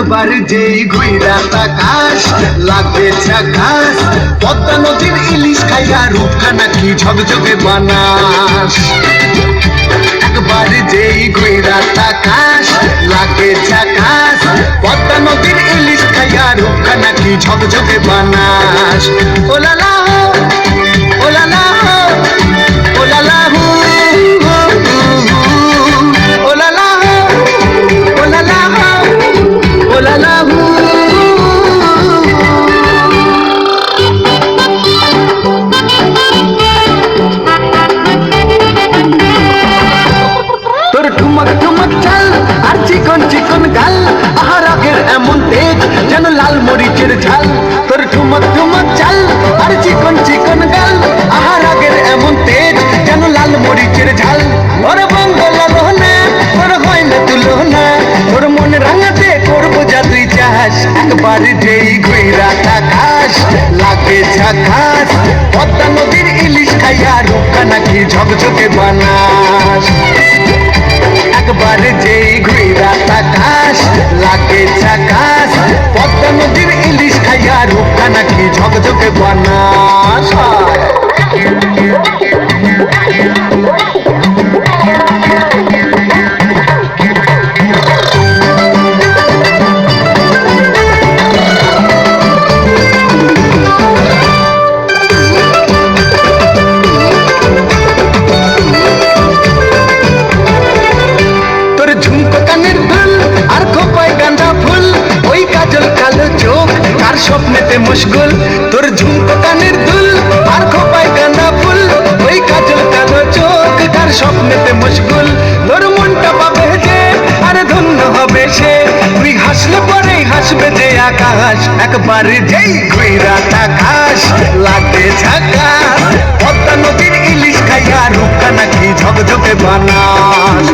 একবার যেই ঘুইরা তাকাস লাগে ঝাকাস, পদ্মা নদীর ইলিশ খাইয়া রূপখানা কি ঝকঝকে বানাস। একবার যেই ঘুইরা তাকাস লাগে ঝাকাস, পদ্মা নদীর ইলিশ খাইয়া রূপখানা কি ঝকঝকে বানাস। Ooh la la ooh la la ooh la la ooh la la ooh la la ooh la la. তোর ঠুমক ঠুমক চাল আর চিকন চিকন গাল, আহার আগের এমন তেজ যেন লাল মরিচের ঝাল। তোর ঠুমক ঠুমক চাল আর চিকন চিকন গাল, আহার আগের এমন তেজ যেন লাল মরিচের ঝাল। ওর বঙ্গলা রহনা তোর হয় না তুলনা, তোর মন রাঙাতে করবো যা তুই চাস। একবার যেই ঘুইরা তাকাস লাগে ঝাকাস, পদ্মা নদীর ইলিশ খাইয়া রূপখানা কি ঝকঝকে বানাস। একবার যেই ঘুইরা তাকাস লাগে ঝাকাস, পদ্মা নদীর ইলিশ খাইয়া রূপখানা কি ঝকঝকে বানাস। স্বপ্নেতে মুশগুল তোর ঝুমকো কানের দুল, আর খোপায় গাঁদা ফুল ওই কাজল কালো চোখ। কার স্বপ্নেতে মুশগুল তোর মনটা পাবে যে, আর ধন্য হবে সে। তুই হাসলে পরেই হাসবে যে আকাশ। একবার যেই ঘুইরা তাকাস লাগে ঝাকাস, পদ্মা নদীর ইলিশ খাইয়া রূপখানা কি ঝকঝকে বানাস।